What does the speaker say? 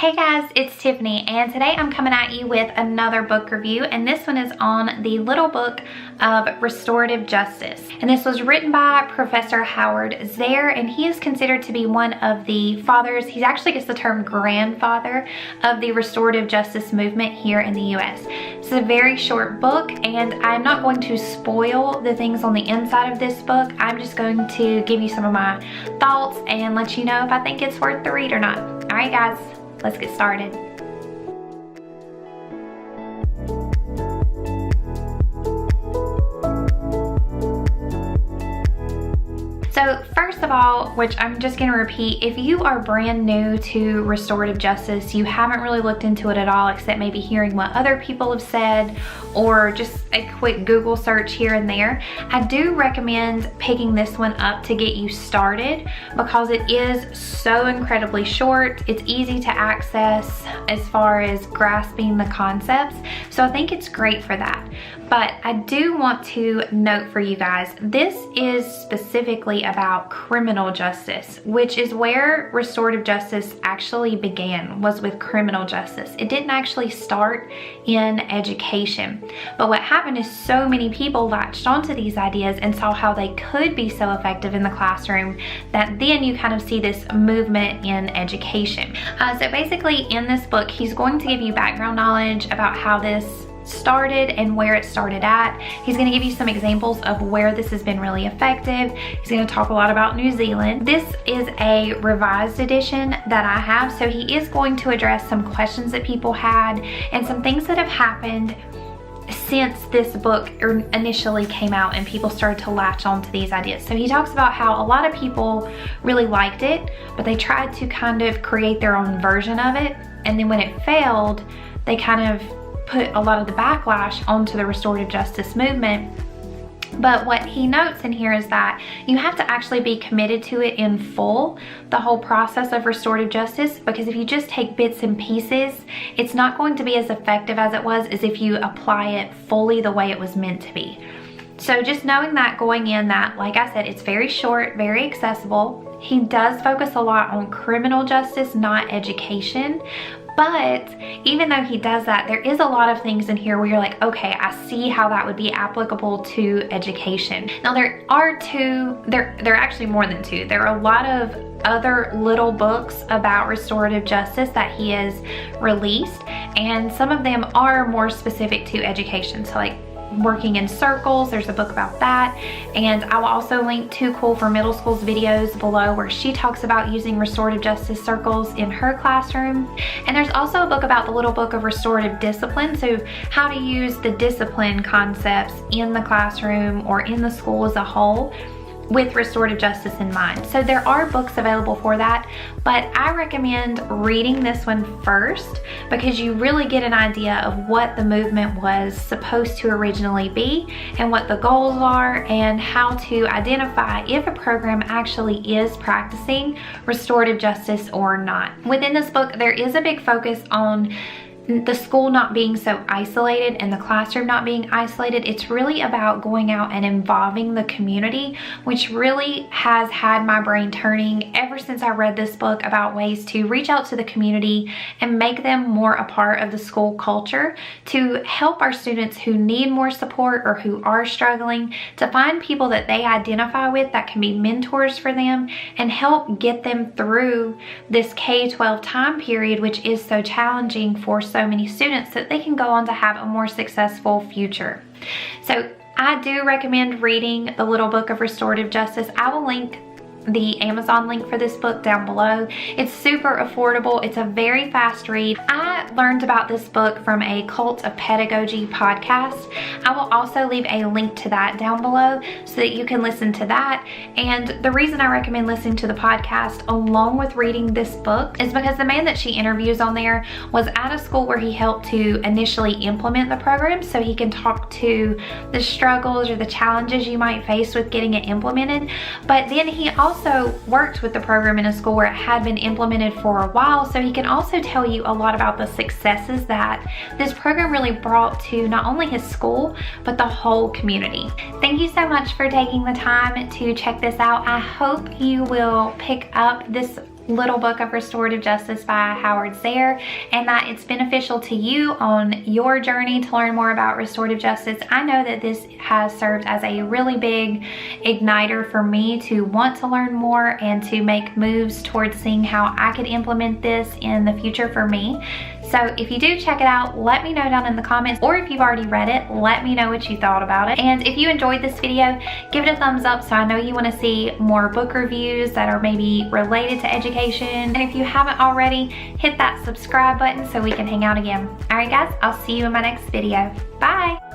Hey guys, it's Tiffany, and today I'm coming at you with another book review, and this one is on the little book of Restorative Justice. And this was written by Professor Howard Zehr, and he is considered to be one of the fathers. He actually gets the term grandfather of the restorative justice movement here in the US. It's a very short book, and I'm not going to spoil the things on the inside of this book. I'm just going to give you some of my thoughts and let you know if I think it's worth the read or not. All right guys, let's get started. So first of all, which I'm just going to repeat, if you are brand new to restorative justice, you haven't really looked into it at all except maybe hearing what other people have said or just a quick Google search here and there, I do recommend picking this one up to get you started because it is so incredibly short. It's easy to access as far as grasping the concepts, so I think it's great for that. But I do want to note for you guys, this is specifically about criminal justice, which is where restorative justice actually began, was with criminal justice. It didn't actually start in education. But what happened is so many people latched onto these ideas and saw how they could be so effective in the classroom that then you kind of see this movement in education. So basically in this book, he's going to give you background knowledge about how this started and where it started at. He's going to give you some examples of where this has been really effective. He's going to talk a lot about New Zealand. This is a revised edition that I have, so he is going to address some questions that people had and some things that have happened since this book initially came out and people started to latch onto these ideas. So he talks about how a lot of people really liked it, but they tried to kind of create their own version of it, and then when it failed, they kind of put a lot of the backlash onto the restorative justice movement. But what he notes in here is that you have to actually be committed to it in full, the whole process of restorative justice, because if you just take bits and pieces, it's not going to be as effective as it was as if you apply it fully the way it was meant to be. So just knowing that going in, that, like I said, it's very short, very accessible. He does focus a lot on criminal justice, not education. But even though he does that, there is a lot of things in here where you're like, okay, I see how that would be applicable to education. Now there are actually more than two. There are a lot of other little books about restorative justice that he has released, and some of them are more specific to education. So like Working in Circles, there's a book about that, and I will also link to Cool for Middle School's videos below where she talks about using restorative justice circles in her classroom. And there's also a book about the little book of restorative discipline, so how to use the discipline concepts in the classroom or in the school as a whole with restorative justice in mind. So there are books available for that, but I recommend reading this one first because you really get an idea of what the movement was supposed to originally be and what the goals are and how to identify if a program actually is practicing restorative justice or not. Within this book, there is a big focus on the school not being so isolated and the classroom not being isolated. It's really about going out and involving the community, which really has had my brain turning ever since I read this book about ways to reach out to the community and make them more a part of the school culture, to help our students who need more support or who are struggling, to find people that they identify with that can be mentors for them and help get them through this K-12 time period, which is so challenging for so many students, that they can go on to have a more successful future. So I do recommend reading the little book of restorative justice. I will link the Amazon link for this book down below. It's super affordable. It's a very fast read. I learned about this book from a Cult of Pedagogy podcast. I will also leave a link to that down below so that you can listen to that. And the reason I recommend listening to the podcast along with reading this book is because the man that she interviews on there was at a school where he helped to initially implement the program, so he can talk to the struggles or the challenges you might face with getting it implemented. But then he also worked with the program in a school where it had been implemented for a while, so he can also tell you a lot about the successes that this program really brought to not only his school but the whole community. Thank you so much for taking the time to check this out. I hope you will pick up this little book of Restorative Justice by Howard Zehr, and that it's beneficial to you on your journey to learn more about restorative justice. I know that this has served as a really big igniter for me to want to learn more and to make moves towards seeing how I could implement this in the future for me. So if you do check it out, let me know down in the comments, or if you've already read it, let me know what you thought about it. And if you enjoyed this video, give it a thumbs up so I know you want to see more book reviews that are maybe related to education. And if you haven't already, hit that subscribe button so we can hang out again. Alright guys, I'll see you in my next video. Bye!